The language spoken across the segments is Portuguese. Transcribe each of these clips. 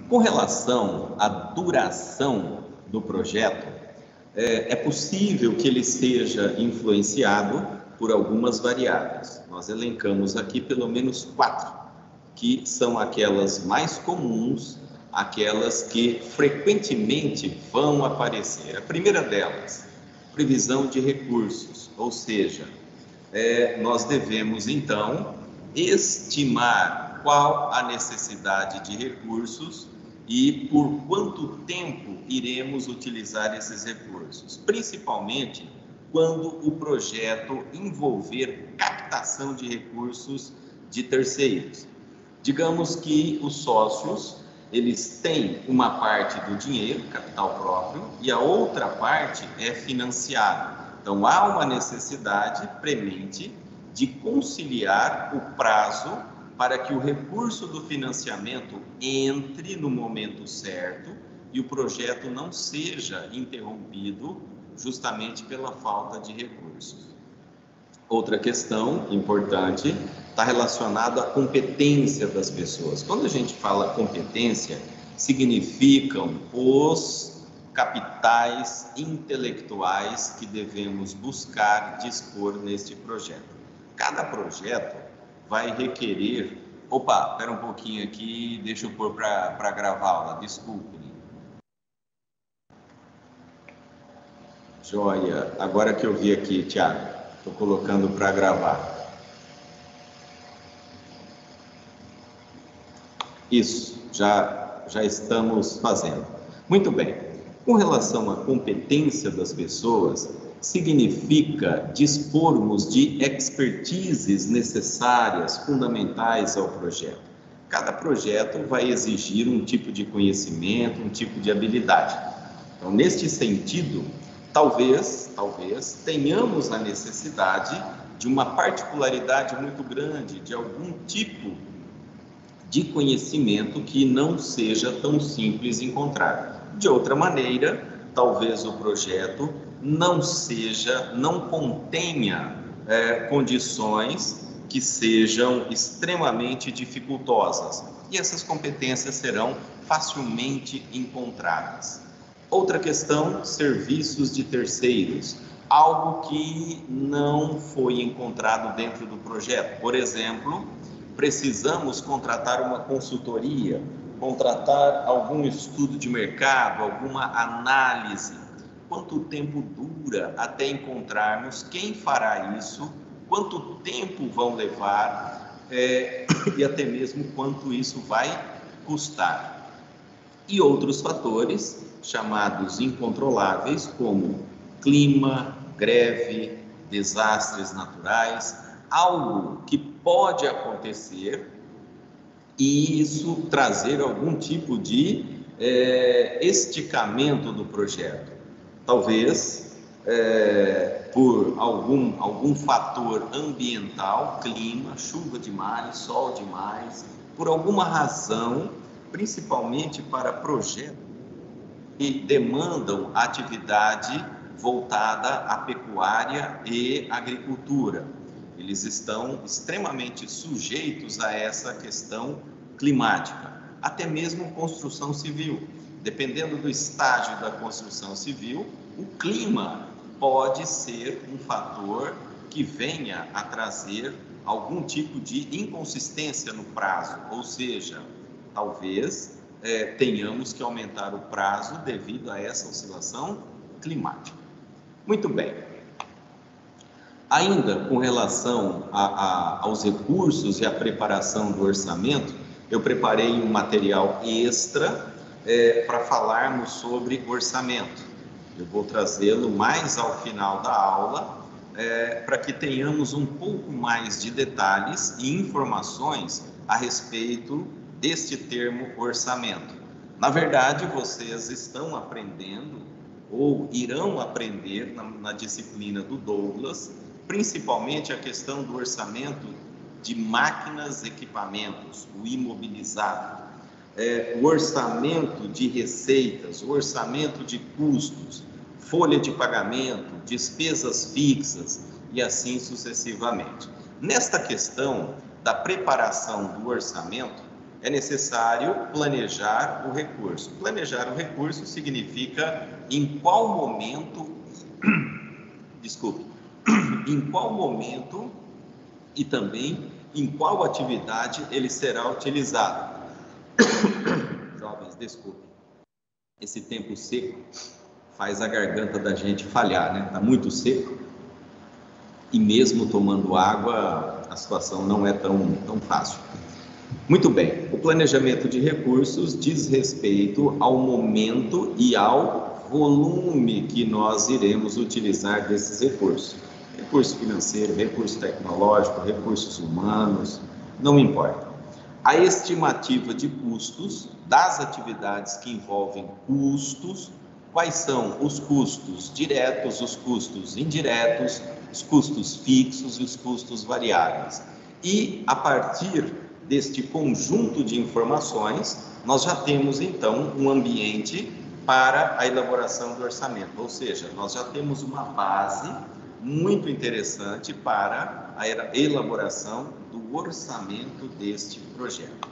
Com relação à duração do projeto, é possível que ele seja influenciado por algumas variáveis. Nós elencamos aqui pelo menos 4, que são aquelas mais comuns, aquelas que frequentemente vão aparecer. A primeira delas, previsão de recursos, ou seja, nós devemos então estimar qual a necessidade de recursos e por quanto tempo iremos utilizar esses recursos, principalmente quando o projeto envolver captação de recursos de terceiros. Digamos que os sócios, eles têm uma parte do dinheiro, capital próprio, e a outra parte é financiada. Então, há uma necessidade premente de conciliar o prazo para que o recurso do financiamento entre no momento certo e o projeto não seja interrompido justamente pela falta de recursos. Outra questão importante está relacionada à competência das pessoas. Quando a gente fala competência, significam os capitais intelectuais que devemos buscar dispor neste projeto. Cada projeto vai requerer... Opa, espera um pouquinho aqui, deixa eu pôr para gravar a aula, desculpe. Joia, agora que eu vi aqui, Tiago, estou colocando para gravar. Isso, já estamos fazendo. Muito bem, com relação à competência das pessoas, significa dispormos de expertises necessárias, fundamentais ao projeto. Cada projeto vai exigir um tipo de conhecimento, um tipo de habilidade. Então, neste sentido, talvez tenhamos a necessidade de uma particularidade muito grande, de algum tipo de conhecimento que não seja tão simples encontrar. De outra maneira, talvez o projeto não contenha condições que sejam extremamente dificultosas, e essas competências serão facilmente encontradas. Outra questão, serviços de terceiros, algo que não foi encontrado dentro do projeto. Por exemplo, precisamos contratar uma consultoria, contratar algum estudo de mercado, alguma análise. Quanto tempo dura até encontrarmos quem fará isso? Quanto tempo vão levar? E até mesmo quanto isso vai custar? E outros fatores chamados incontroláveis, como clima, greve, desastres naturais, algo que pode acontecer e isso trazer algum tipo de esticamento do projeto. Talvez por algum fator ambiental, clima, chuva demais, sol demais, por alguma razão, principalmente para projetos que demandam atividade voltada à pecuária e agricultura. Eles estão extremamente sujeitos a essa questão climática, até mesmo construção civil. Dependendo do estágio da construção civil, o clima pode ser um fator que venha a trazer algum tipo de inconsistência no prazo, ou seja, talvez tenhamos que aumentar o prazo devido a essa oscilação climática. Muito bem. Ainda com relação aos recursos e à preparação do orçamento, eu preparei um material extra para falarmos sobre orçamento. Eu vou trazê-lo mais ao final da aula, para que tenhamos um pouco mais de detalhes e informações a respeito deste termo orçamento. Na verdade, vocês estão aprendendo ou irão aprender na disciplina do Douglas, principalmente a questão do orçamento de máquinas e equipamentos, o imobilizado, o orçamento de receitas, o orçamento de custos, folha de pagamento, despesas fixas e assim sucessivamente. Nesta questão da preparação do orçamento, é necessário planejar o recurso. Planejar o recurso significa em qual momento, desculpe, em qual momento e também em qual atividade ele será utilizado. Jovens, desculpe, esse tempo seco faz a garganta da gente falhar, né? Está muito seco e mesmo tomando água a situação não é tão fácil. Muito bem, o planejamento de recursos diz respeito ao momento e ao volume que nós iremos utilizar desses recursos. Recurso financeiro, recurso tecnológico, recursos humanos, não importa. A estimativa de custos das atividades que envolvem custos, quais são os custos diretos, os custos indiretos, os custos fixos e os custos variáveis. E a partir deste conjunto de informações, nós já temos então um ambiente para a elaboração do orçamento, ou seja, nós já temos uma base muito interessante para a elaboração do orçamento deste projeto.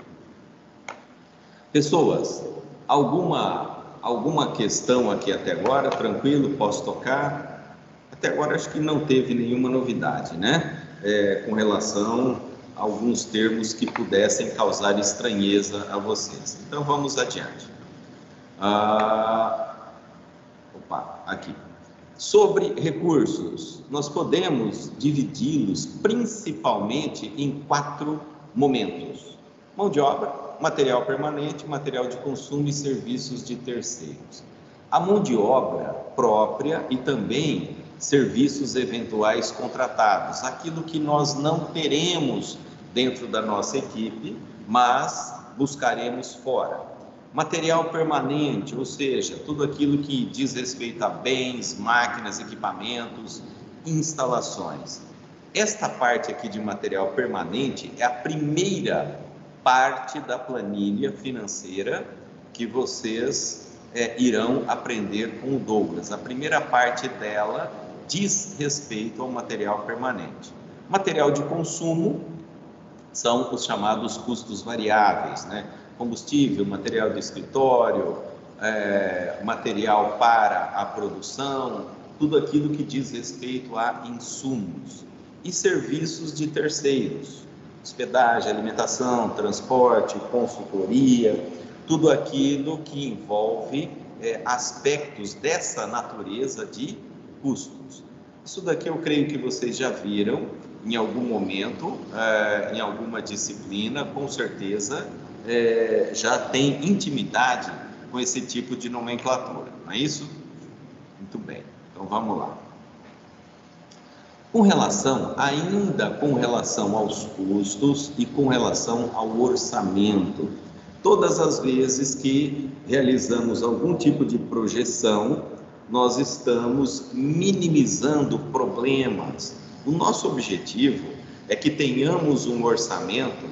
Pessoas, alguma questão aqui até agora? Tranquilo? Posso tocar? Até agora acho que não teve nenhuma novidade, né? Com relação a alguns termos que pudessem causar estranheza a vocês. Então vamos adiante. Aqui. Sobre recursos, nós podemos dividi-los principalmente em 4 momentos: mão de obra, material permanente, material de consumo e serviços de terceiros. A mão de obra própria e também serviços eventuais contratados, aquilo que nós não teremos dentro da nossa equipe, mas buscaremos fora. Material permanente, ou seja, tudo aquilo que diz respeito a bens, máquinas, equipamentos, instalações. Esta parte aqui de material permanente é a primeira parte da planilha financeira que vocês irão aprender com o Douglas. A primeira parte dela diz respeito ao material permanente. Material de consumo são os chamados custos variáveis, né? Combustível, material de escritório, material para a produção, tudo aquilo que diz respeito a insumos. E serviços de terceiros, hospedagem, alimentação, transporte, consultoria, tudo aquilo que envolve aspectos dessa natureza de custos. Isso daqui eu creio que vocês já viram em algum momento, em alguma disciplina, com certeza já tem intimidade com esse tipo de nomenclatura, não é isso? Muito bem, então vamos lá. Ainda com relação aos custos e com relação ao orçamento, todas as vezes que realizamos algum tipo de projeção, nós estamos minimizando problemas. O nosso objetivo é que tenhamos um orçamento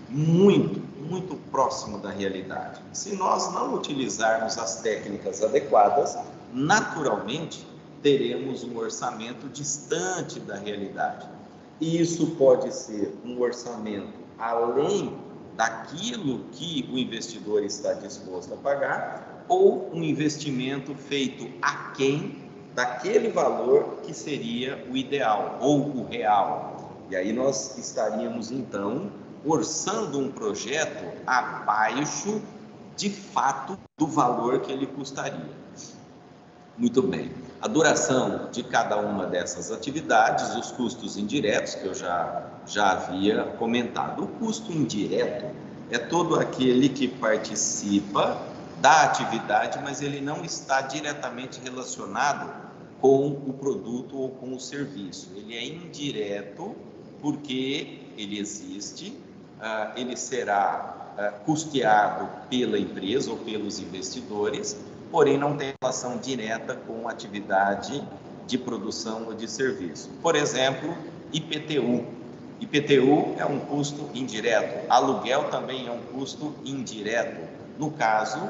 muito próximo da realidade. Se nós não utilizarmos as técnicas adequadas, naturalmente teremos um orçamento distante da realidade. E isso pode ser um orçamento além daquilo que o investidor está disposto a pagar, ou um investimento feito aquém daquele valor que seria o ideal ou o real. E aí nós estaríamos então orçando um projeto abaixo de fato do valor que ele custaria. Muito bem. A duração de cada uma dessas atividades, os custos indiretos, que eu já havia comentado. O custo indireto é todo aquele que participa da atividade, mas ele não está diretamente relacionado com o produto ou com o serviço. Ele é indireto porque ele existe, ele será custeado pela empresa ou pelos investidores, porém não tem relação direta com a atividade de produção ou de serviço. Por exemplo, IPTU. IPTU é um custo indireto, aluguel também é um custo indireto, no caso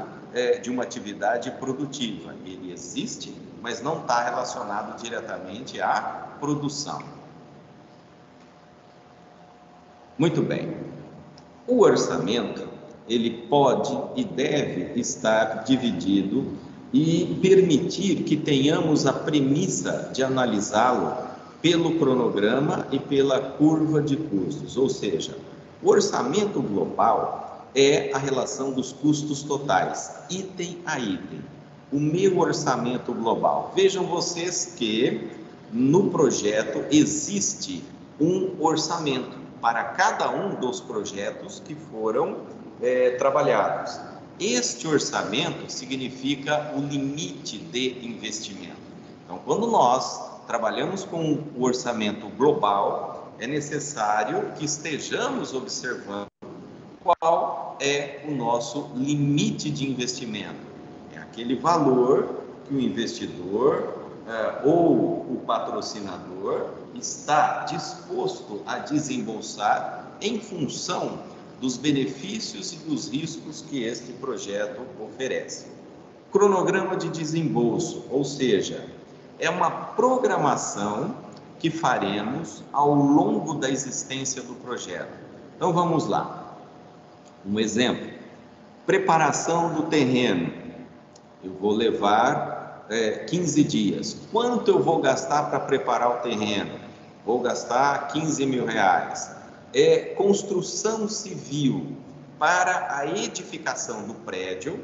de uma atividade produtiva. Ele existe, mas não está relacionado diretamente à produção. Muito bem. O orçamento, ele pode e deve estar dividido e permitir que tenhamos a premissa de analisá-lo pelo cronograma e pela curva de custos, ou seja, o orçamento global é a relação dos custos totais, item a item. O meu orçamento global. Vejam vocês que no projeto existe um orçamento para cada um dos projetos que foram trabalhados. Este orçamento significa o limite de investimento. Então, quando nós trabalhamos com o orçamento global, é necessário que estejamos observando qual é o nosso limite de investimento. É aquele valor que o investidor ou o patrocinador está disposto a desembolsar em função dos benefícios e dos riscos que este projeto oferece. Cronograma de desembolso, ou seja, é uma programação que faremos ao longo da existência do projeto. Então vamos lá. Um exemplo, preparação do terreno. Eu vou levar 15 dias. Quanto eu vou gastar para preparar o terreno? Vou gastar 15 mil reais. Construção civil para a edificação do prédio,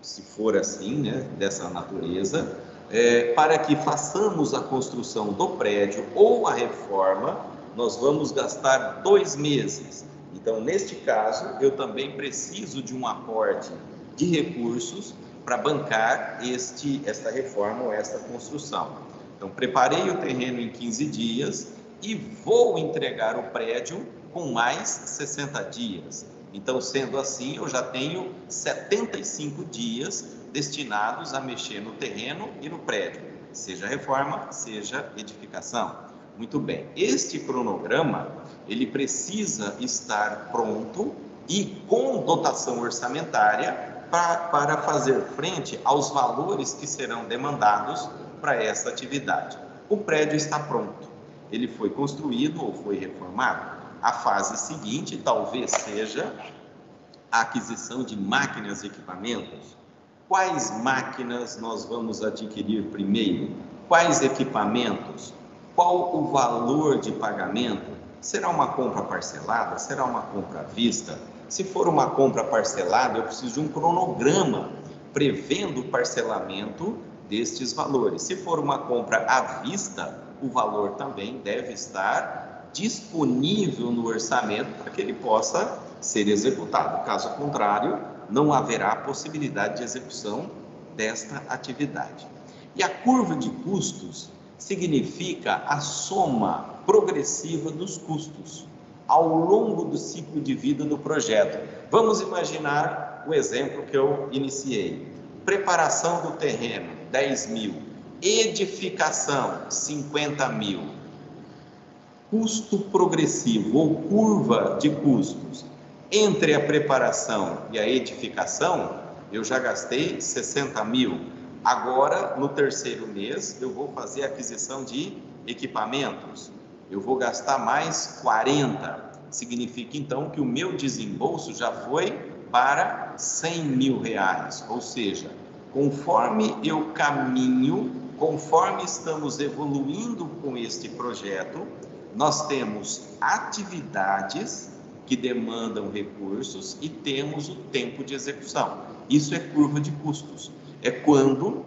se for assim, né, dessa natureza, para que façamos a construção do prédio ou a reforma, nós vamos gastar 2 meses. Então, neste caso, eu também preciso de um aporte de recursos para bancar esta reforma ou esta construção. Então, preparei o terreno em 15 dias e vou entregar o prédio com mais 60 dias. Então, sendo assim, eu já tenho 75 dias destinados a mexer no terreno e no prédio, seja reforma, seja edificação. Muito bem, este cronograma, ele precisa estar pronto e com dotação orçamentária para fazer frente aos valores que serão demandados para essa atividade. O prédio está pronto, ele foi construído ou foi reformado. A fase seguinte talvez seja a aquisição de máquinas e equipamentos. Quais máquinas nós vamos adquirir primeiro? Quais equipamentos? Qual o valor de pagamento? Será uma compra parcelada? Será uma compra à vista? Se for uma compra parcelada, eu preciso de um cronograma prevendo o parcelamento destes valores. Se for uma compra à vista, o valor também deve estar disponível no orçamento para que ele possa ser executado. Caso contrário, não haverá possibilidade de execução desta atividade. E a curva de custos significa a soma progressiva dos custos ao longo do ciclo de vida do projeto. Vamos imaginar o exemplo que eu iniciei. Preparação do terreno, 10 mil. Edificação, 50 mil. Custo progressivo ou curva de custos. Entre a preparação e a edificação, eu já gastei 60 mil. Agora, no terceiro mês, eu vou fazer a aquisição de equipamentos. Eu vou gastar mais 40. Significa, então, que o meu desembolso já foi para 100 mil reais. Ou seja, conforme eu caminho, conforme estamos evoluindo com este projeto, nós temos atividades que demandam recursos e temos o tempo de execução. Isso é curva de custos. É quando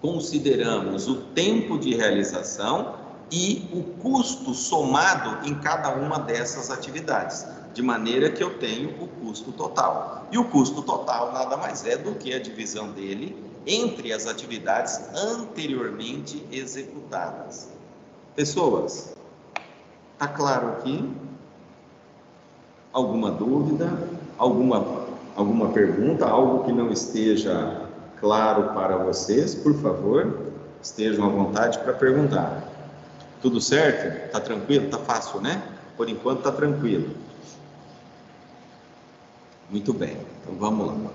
consideramos o tempo de realização e o custo somado em cada uma dessas atividades, de maneira que eu tenho o custo total. E o custo total nada mais é do que a divisão dele entre as atividades anteriormente executadas. Pessoas, está claro aqui? Alguma dúvida? Alguma pergunta? Algo que não esteja claro para vocês? Por favor, estejam à vontade para perguntar. Tudo certo? Está tranquilo? Está fácil, né? Por enquanto está tranquilo. Muito bem, então vamos lá.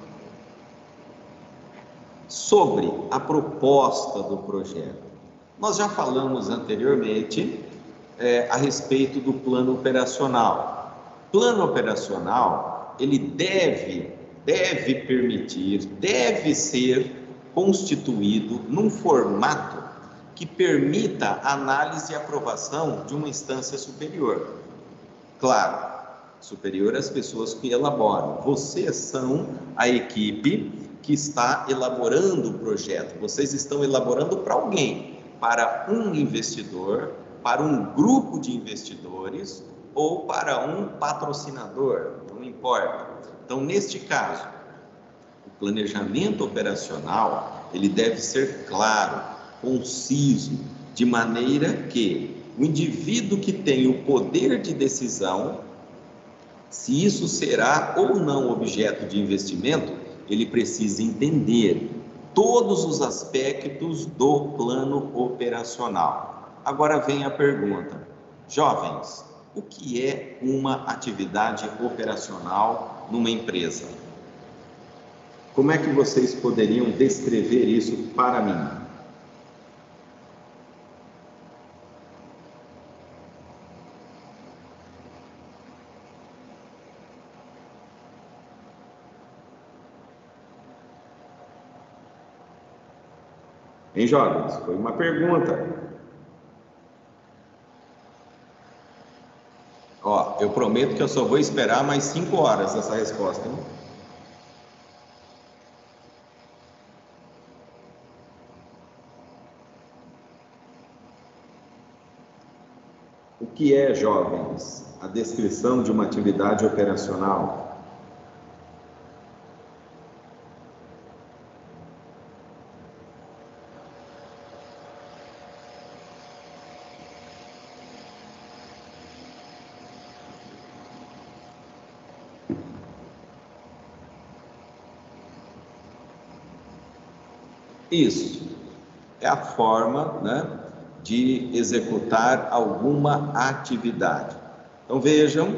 Sobre a proposta do projeto. Nós já falamos anteriormente a respeito do plano operacional. Plano operacional ele deve permitir, deve ser constituído num formato que permita a análise e aprovação de uma instância superior. Claro, superior às pessoas que elaboram. Vocês são a equipe que está elaborando o projeto. Vocês estão elaborando para alguém, para um investidor, para um grupo de investidores ou para um patrocinador, não importa. Então, neste caso, o planejamento operacional, ele deve ser claro, conciso, de maneira que o indivíduo que tem o poder de decisão, se isso será ou não objeto de investimento, ele precisa entender todos os aspectos do plano operacional. Agora vem a pergunta: jovens, o que é uma atividade operacional numa empresa? Como é que vocês poderiam descrever isso para mim? Hein, jovens? Foi uma pergunta. Ó, eu prometo que eu só vou esperar mais 5 horas essa resposta, hein? O que é, jovens, a descrição de uma atividade operacional? Isso é a forma, né, de executar alguma atividade. Então vejam,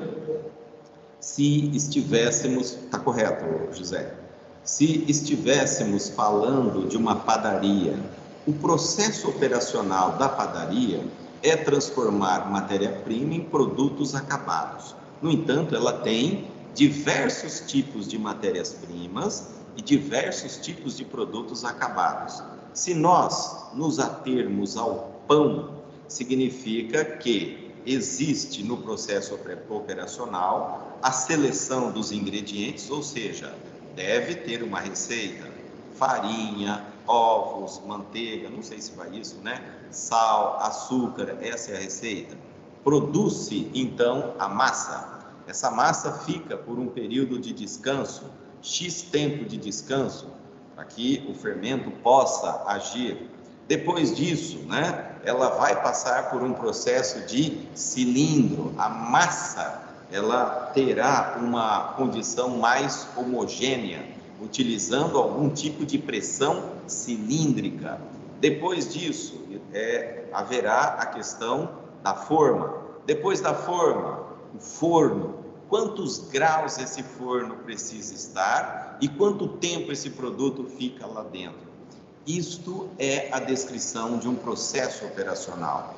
se estivéssemos, está correto, José, se estivéssemos falando de uma padaria, o processo operacional da padaria é transformar matéria-prima em produtos acabados. No entanto, ela tem diversos tipos de matérias-primas e diversos tipos de produtos acabados. Se nós nos atermos ao pão, significa que existe no processo operacional a seleção dos ingredientes, ou seja, deve ter uma receita, farinha, ovos, manteiga, não sei se vai isso, né? Sal, açúcar, essa é a receita. Produz-se, então, a massa. Essa massa fica por um período de descanso, X tempo de descanso, para que o fermento possa agir. Depois disso, né, ela vai passar por um processo de cilindro. A massa, ela terá uma condição mais homogênea, utilizando algum tipo de pressão cilíndrica. Depois disso, haverá a questão da forma. Depois da forma, o forno. Quantos graus esse forno precisa estar e quanto tempo esse produto fica lá dentro. Isto é a descrição de um processo operacional.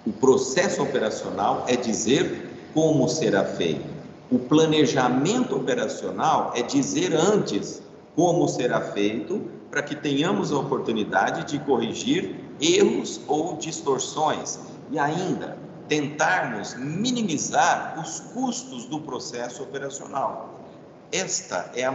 O processo operacional é dizer como será feito. O planejamento operacional é dizer antes como será feito, para que tenhamos a oportunidade de corrigir erros ou distorções e ainda tentarmos minimizar os custos do processo operacional. Este é o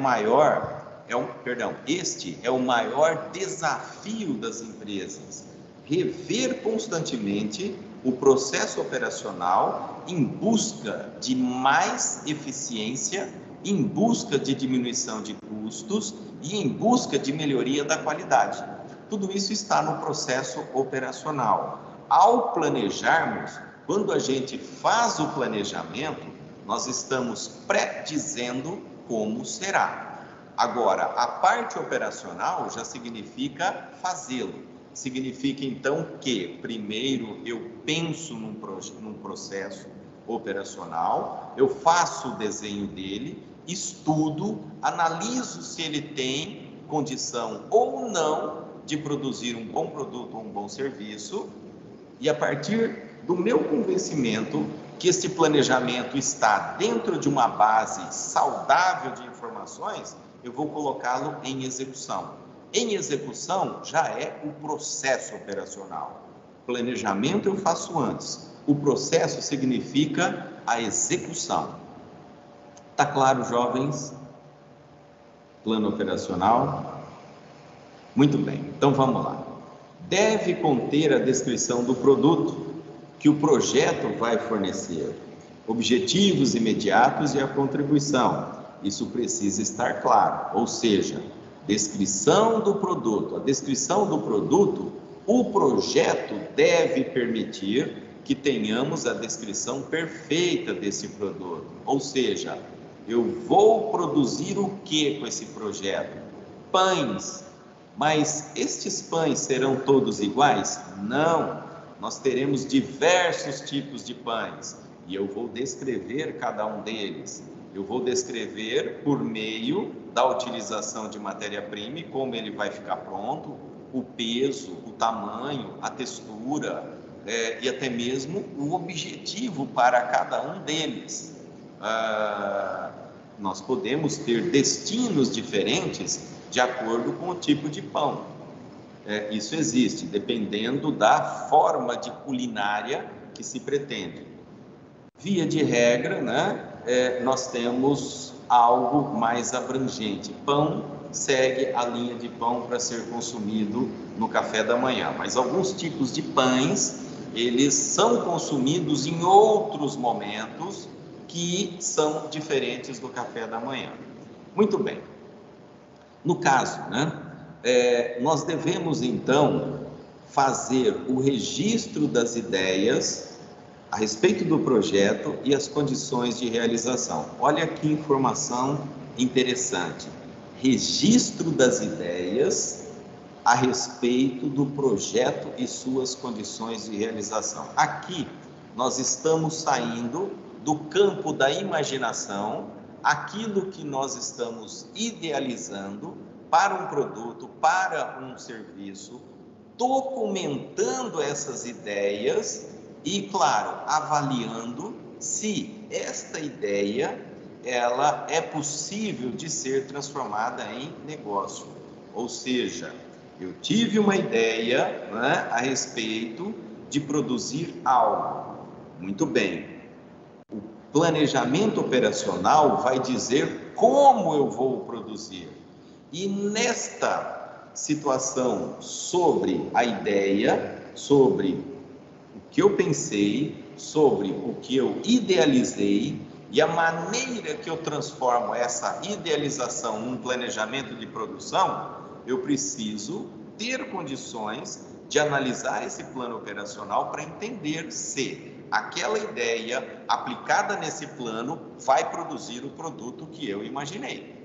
maior desafio das empresas, rever constantemente o processo operacional em busca de mais eficiência, em busca de diminuição de custos e em busca de melhoria da qualidade. Tudo isso está no processo operacional. Ao planejarmos, quando a gente faz o planejamento, nós estamos predizendo como será. Agora, a parte operacional já significa fazê-lo. Significa, então, que primeiro eu penso num processo operacional, eu faço o desenho dele, estudo, analiso se ele tem condição ou não de produzir um bom produto ou um bom serviço, e a partir do meu convencimento que este planejamento está dentro de uma base saudável de informações, eu vou colocá-lo em execução. Em execução já é o processo operacional. Planejamento eu faço antes. O processo significa a execução. Tá claro, jovens? Plano operacional? Muito bem, então vamos lá. Deve conter a descrição do produto que o projeto vai fornecer, objetivos imediatos e a contribuição. Isso precisa estar claro, ou seja, descrição do produto. A descrição do produto, o projeto deve permitir que tenhamos a descrição perfeita desse produto, ou seja, eu vou produzir o que com esse projeto? Pães, mas estes pães serão todos iguais? Não, nós teremos diversos tipos de pães e eu vou descrever cada um deles. Eu vou descrever por meio da utilização de matéria-prima e como ele vai ficar pronto, o peso, o tamanho, a textura e até mesmo o objetivo para cada um deles. Nós podemos ter destinos diferentes de acordo com o tipo de pão. Isso existe, dependendo da forma de culinária que se pretende. Via de regra, nós temos algo mais abrangente. Pão segue a linha de pão para ser consumido no café da manhã, mas alguns tipos de pães, eles são consumidos em outros momentos que são diferentes do café da manhã. Muito bem. No caso, nós devemos então fazer o registro das ideias a respeito do projeto e as condições de realização. Olha que informação interessante. Registro das ideias a respeito do projeto e suas condições de realização. Aqui nós estamos saindo do campo da imaginação, aquilo que nós estamos idealizando para um produto, para um serviço, documentando essas ideias e, claro, avaliando se esta ideia ela é possível de ser transformada em negócio. Ou seja, eu tive uma ideia a respeito de produzir algo. Muito bem. O planejamento operacional vai dizer como eu vou produzir. E nesta situação sobre a ideia, sobre o que eu pensei, sobre o que eu idealizei e a maneira que eu transformo essa idealização num planejamento de produção, eu preciso ter condições de analisar esse plano operacional para entender se aquela ideia aplicada nesse plano vai produzir o produto que eu imaginei.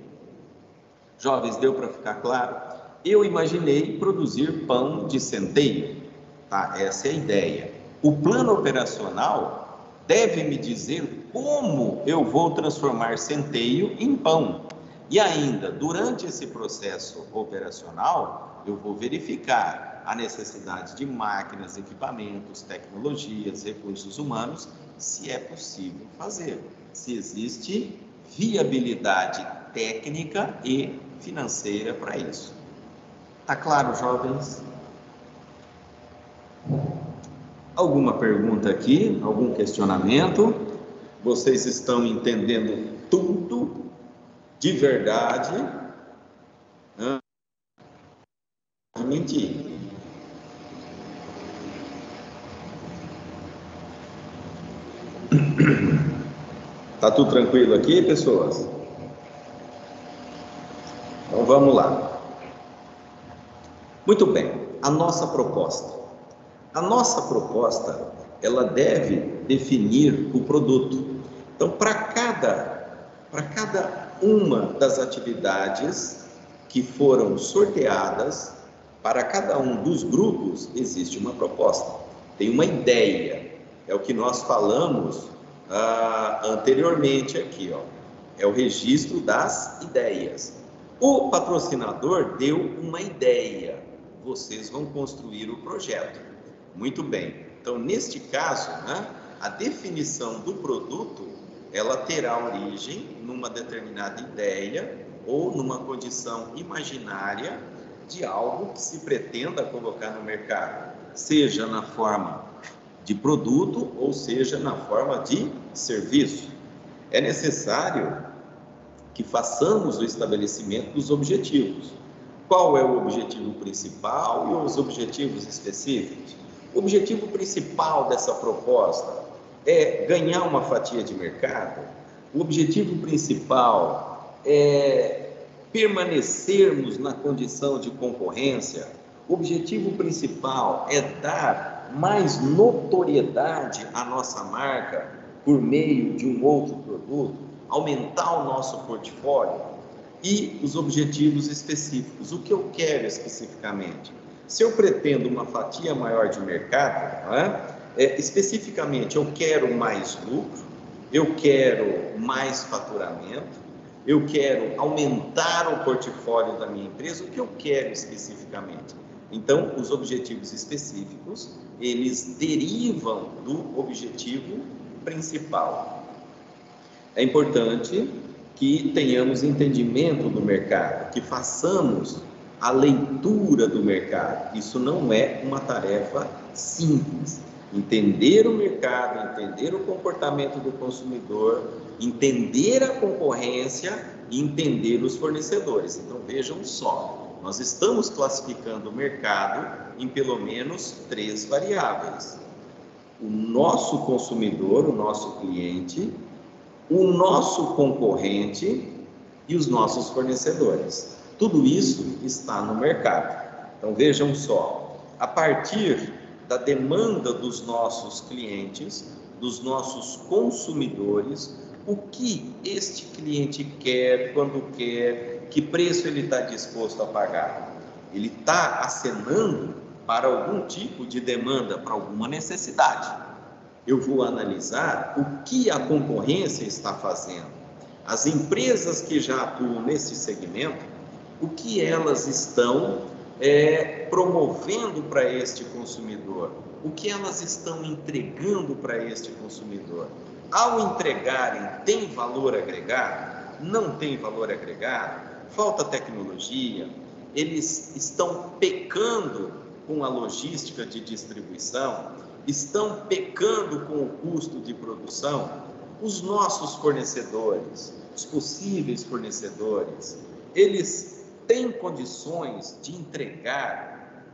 Jovens, deu para ficar claro? Eu imaginei produzir pão de centeio, tá? Essa é a ideia. O plano operacional deve me dizer como eu vou transformar centeio em pão. E ainda, durante esse processo operacional, eu vou verificar a necessidade de máquinas, equipamentos, tecnologias, recursos humanos, se é possível fazer, se existe viabilidade técnica e financeira para isso. Tá claro, jovens? Alguma pergunta aqui? Algum questionamento? Vocês estão entendendo tudo de verdade? De mentir. Tá tudo tranquilo aqui, pessoas? Então vamos lá. Muito bem, a nossa proposta. A nossa proposta, ela deve definir o produto. Então, para cada uma das atividades que foram sorteadas, para cada um dos grupos existe uma proposta. Tem uma ideia. É o que nós falamos anteriormente aqui, ó. É o registro das ideias. O patrocinador deu uma ideia. Vocês vão construir o projeto. Muito bem. Então, neste caso, né, a definição do produto, ela terá origem numa determinada ideia ou numa condição imaginária de algo que se pretenda colocar no mercado, seja na forma de produto ou seja na forma de serviço. É necessário que façamos o estabelecimento dos objetivos. Qual é o objetivo principal e os objetivos específicos? O objetivo principal dessa proposta é ganhar uma fatia de mercado. O objetivo principal é permanecermos na condição de concorrência. O objetivo principal é dar mais notoriedade à nossa marca por meio de um outro produto, aumentar o nosso portfólio. E os objetivos específicos, o que eu quero especificamente? Se eu pretendo uma fatia maior de mercado, especificamente eu quero mais lucro, eu quero mais faturamento, eu quero aumentar o portfólio da minha empresa, o que eu quero especificamente? Então, os objetivos específicos, eles derivam do objetivo principal. É importante que tenhamos entendimento do mercado, que façamos a leitura do mercado. Isso não é uma tarefa simples. Entender o mercado, entender o comportamento do consumidor, entender a concorrência e entender os fornecedores. Então, vejam só, nós estamos classificando o mercado em pelo menos 3 variáveis. O nosso consumidor, o nosso cliente, o nosso concorrente e os nossos fornecedores. Tudo isso está no mercado. Então, vejam só, a partir da demanda dos nossos clientes, dos nossos consumidores, o que este cliente quer, quando quer, que preço ele está disposto a pagar. Ele está acenando para algum tipo de demanda, para alguma necessidade. Eu vou analisar o que a concorrência está fazendo. As empresas que já atuam nesse segmento, o que elas estão promovendo para este consumidor, o que elas estão entregando para este consumidor. Ao entregarem, tem valor agregado? Não tem valor agregado? Falta tecnologia? Eles estão pecando com a logística de distribuição? Estão pecando com o custo de produção? Os nossos fornecedores, os possíveis fornecedores, eles têm condições de entregar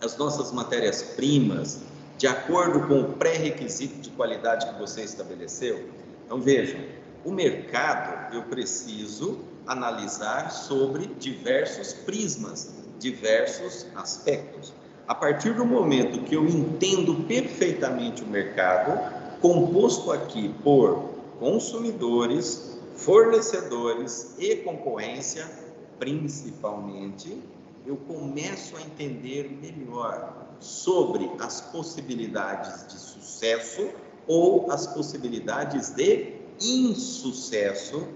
as nossas matérias-primas de acordo com o pré-requisito de qualidade que você estabeleceu? Então, vejam, o mercado eu preciso analisar sobre diversos prismas, diversos aspectos. A partir do momento que eu entendo perfeitamente o mercado, composto aqui por consumidores, fornecedores e concorrência, principalmente, eu começo a entender melhor sobre as possibilidades de sucesso ou as possibilidades de insucesso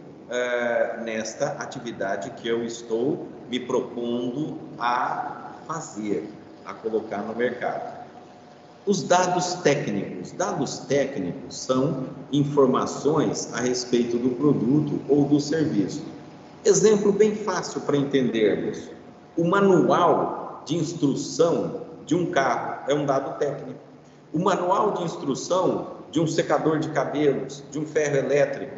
nesta atividade que eu estou me propondo a fazer, a colocar no mercado. Os dados técnicos são informações a respeito do produto ou do serviço. Exemplo bem fácil para entendermos: o manual de instrução de um carro é um dado técnico. O manual de instrução de um secador de cabelos, de um ferro elétrico,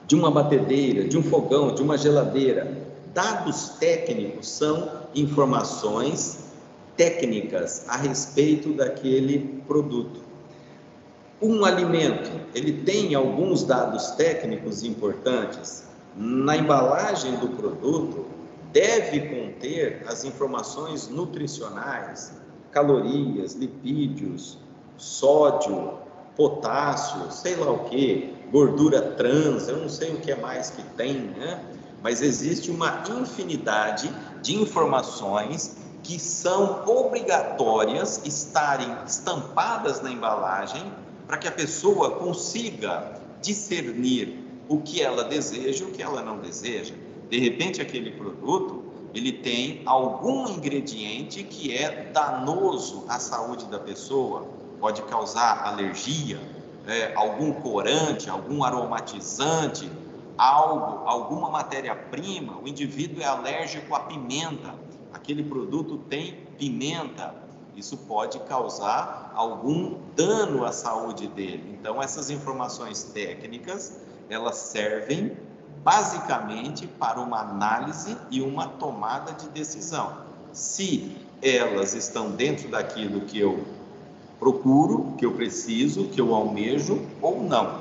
de uma batedeira, de um fogão, de uma geladeira. Dados técnicos são informações técnicas a respeito daquele produto. Um alimento, ele tem alguns dados técnicos importantes. Na embalagem do produto, deve conter as informações nutricionais, calorias, lipídios, sódio, potássio, sei lá o que, gordura trans, eu não sei o que é mais que tem, né? Mas existe uma infinidade de informações que são obrigatórias estarem estampadas na embalagem para que a pessoa consiga discernir o que ela deseja e o que ela não deseja. De repente, aquele produto, ele tem algum ingrediente que é danoso à saúde da pessoa, pode causar alergia, algum corante, algum aromatizante, alguma matéria-prima. O indivíduo é alérgico à pimenta, aquele produto tem pimenta, isso pode causar algum dano à saúde dele. Então, essas informações técnicas, elas servem basicamente para uma análise e uma tomada de decisão. Se elas estão dentro daquilo que eu procuro, que eu preciso, que eu almejo ou não.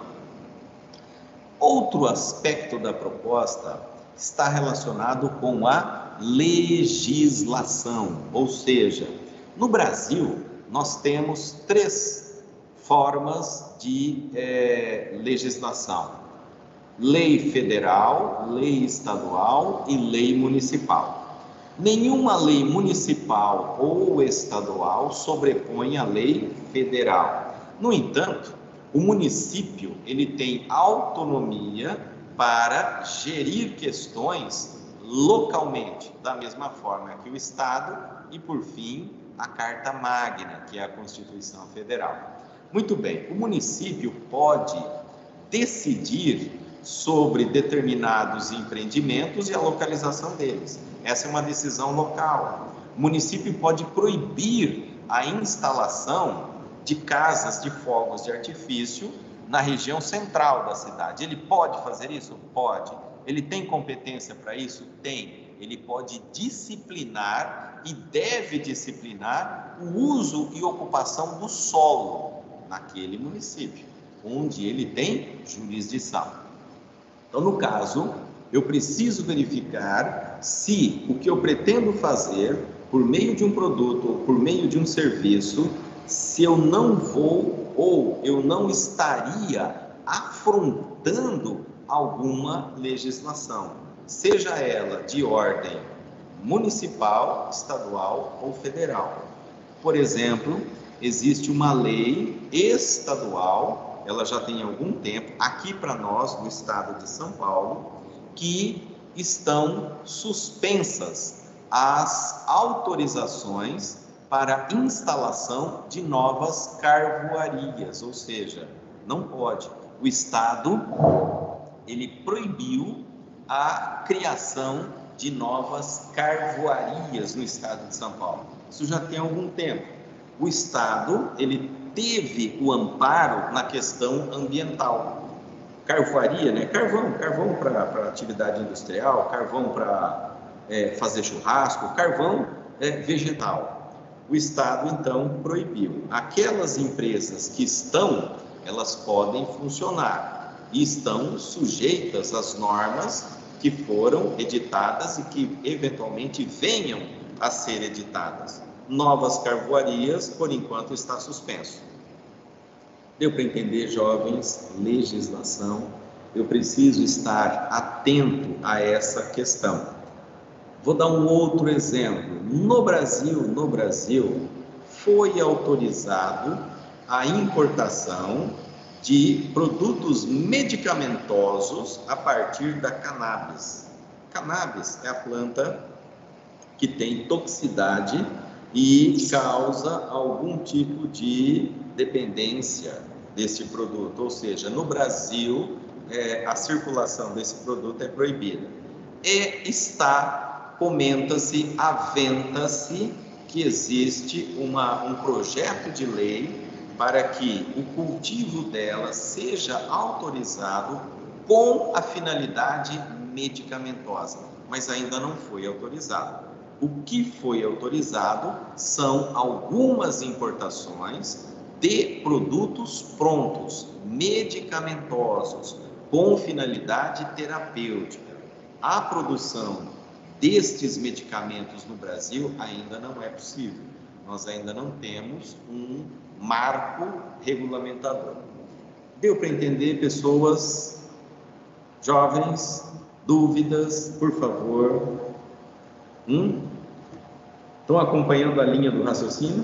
Outro aspecto da proposta está relacionado com a legislação, ou seja, no Brasil nós temos 3 formas de legislação: lei federal, lei estadual e lei municipal. Nenhuma lei municipal ou estadual sobrepõe a lei federal. No entanto, o município ele tem autonomia para gerir questões localmente, da mesma forma que o Estado e, por fim, a Carta Magna, que é a Constituição Federal. Muito bem, o município pode decidir sobre determinados empreendimentos e a localização deles. Essa é uma decisão local. O município pode proibir a instalação de casas de fogos de artifício na região central da cidade. Ele pode fazer isso? Pode. Ele tem competência para isso? Tem. Ele pode disciplinar e deve disciplinar o uso e ocupação do solo naquele município, onde ele tem jurisdição. Então, no caso, eu preciso verificar se o que eu pretendo fazer por meio de um produto ou por meio de um serviço, se eu não vou ou eu não estaria afrontando alguma legislação, seja ela de ordem municipal, estadual ou federal. Por exemplo, existe uma lei estadual, ela já tem algum tempo, aqui para nós, no estado de São Paulo, que estão suspensas as autorizações para instalação de novas carvoarias, ou seja, não pode. O Estado, ele proibiu a criação de novas carvoarias no estado de São Paulo. Isso já tem algum tempo. O Estado, ele teve o amparo na questão ambiental. Carvoaria, né? Carvão para atividade industrial, carvão para fazer churrasco, carvão vegetal. O Estado, então, proibiu. Aquelas empresas que elas podem funcionar e estão sujeitas às normas que foram editadas e que, eventualmente, venham a ser editadas. Novas carvoarias, por enquanto, está suspenso. Deu para entender, jovens? Legislação. Eu preciso estar atento a essa questão. Vou dar um outro exemplo. No Brasil, foi autorizado a importação de produtos medicamentosos a partir da cannabis. Cannabis é a planta que tem toxicidade e causa algum tipo de dependência desse produto. Ou seja, no Brasil, a circulação desse produto é proibida. Comenta-se, aventa-se que existe um projeto de lei para que o cultivo dela seja autorizado com a finalidade medicamentosa, mas ainda não foi autorizado. O que foi autorizado são algumas importações de produtos prontos, medicamentosos, com finalidade terapêutica. A produção destes medicamentos no Brasil ainda não é possível. Nós ainda não temos um marco regulamentador. Deu para entender, pessoas jovens? Dúvidas, por favor? Estão acompanhando a linha do raciocínio?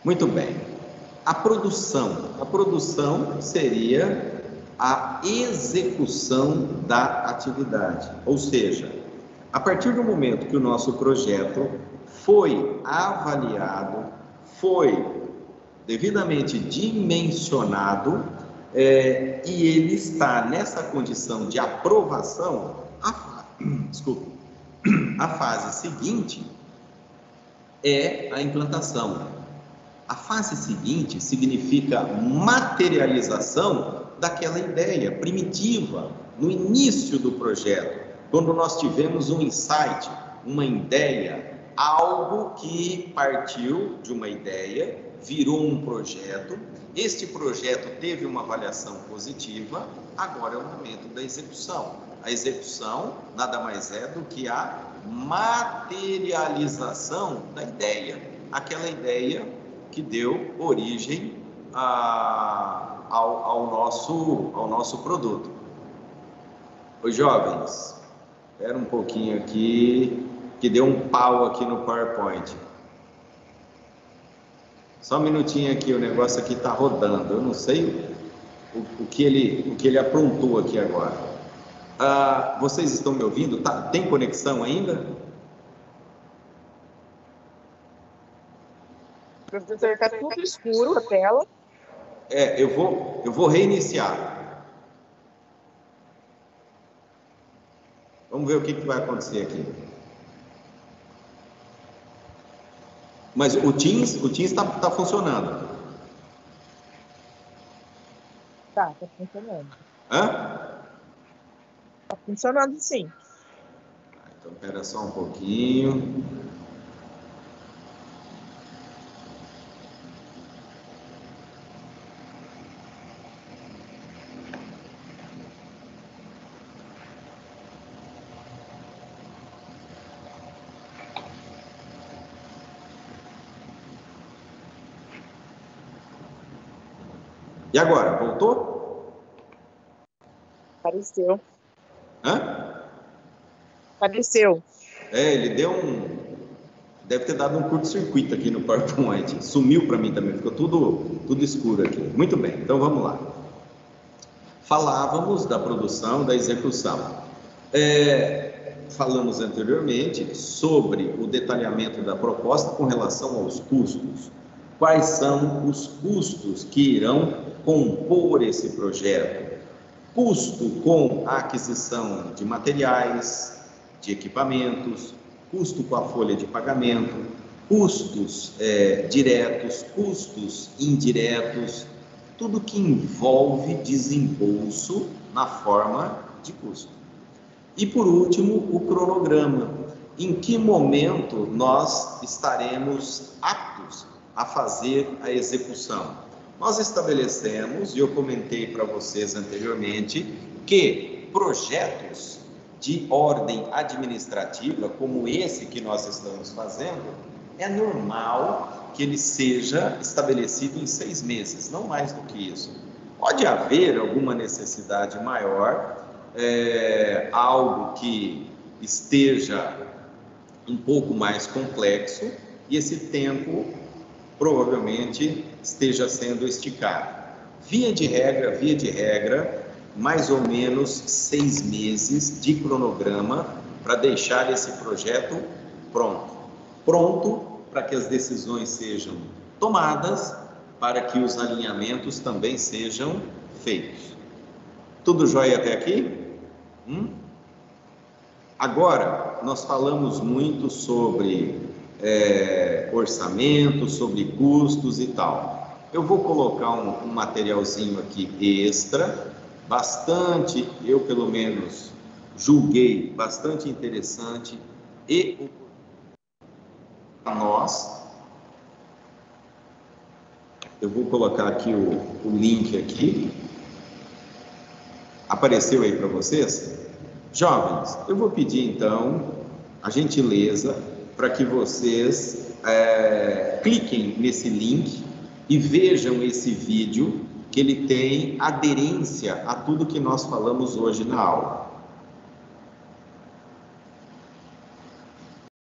Muito bem. A produção seria a execução da atividade, ou seja, A partir do momento que o nosso projeto foi avaliado, foi devidamente dimensionado, e ele está nessa condição de aprovação, a fase seguinte é a implantação. A fase seguinte significa materialização daquela ideia primitiva, no início do projeto, quando nós tivemos um insight, uma ideia, algo que partiu de uma ideia, virou um projeto, este projeto teve uma avaliação positiva, agora é o momento da execução. A execução nada mais é do que a materialização da ideia, aquela ideia que deu origem ao nosso produto. Os jovens, espera um pouquinho aqui, que deu um pau aqui no PowerPoint. Só um minutinho aqui, o negócio aqui está rodando. Eu não sei o que ele aprontou aqui agora. Vocês estão me ouvindo? Tem conexão ainda? Professor, está tudo escuro a tela. Eu vou reiniciar. Vamos ver o que vai acontecer aqui. Mas o Teams está funcionando. Tá funcionando. Hã? Tá funcionando, sim. Então, espera só um pouquinho. E agora, voltou? Apareceu. Hã? Apareceu. Ele deve ter dado um curto-circuito aqui no PowerPoint. Sumiu para mim também, ficou tudo escuro aqui. Muito bem, então vamos lá. Falávamos da produção, da execução. Falamos anteriormente sobre o detalhamento da proposta com relação aos custos. Quais são os custos que irão compor esse projeto? Custo com a aquisição de materiais, de equipamentos, custo com a folha de pagamento, custos diretos, custos indiretos, tudo que envolve desembolso na forma de custo. E por último, o cronograma. Em que momento nós estaremos aptos a fazer a execução? Nós estabelecemos, e eu comentei para vocês anteriormente, que projetos de ordem administrativa, como esse que nós estamos fazendo, é normal que ele seja estabelecido em 6 meses, não mais do que isso. Pode haver alguma necessidade maior, algo que esteja um pouco mais complexo, e esse tempo provavelmente esteja sendo esticado. Via de regra, mais ou menos 6 meses de cronograma para deixar esse projeto pronto para que as decisões sejam tomadas, para que os alinhamentos também sejam feitos. Tudo jóia até aqui? Agora, nós falamos muito sobre orçamento, sobre custos e tal. Eu vou colocar um materialzinho aqui extra, bastante, eu pelo menos julguei bastante interessante e para nós. Eu vou colocar aqui o link aqui. Apareceu aí para vocês? Jovens, eu vou pedir então a gentileza para que vocês cliquem nesse link e vejam esse vídeo, que ele tem aderência a tudo que nós falamos hoje na aula.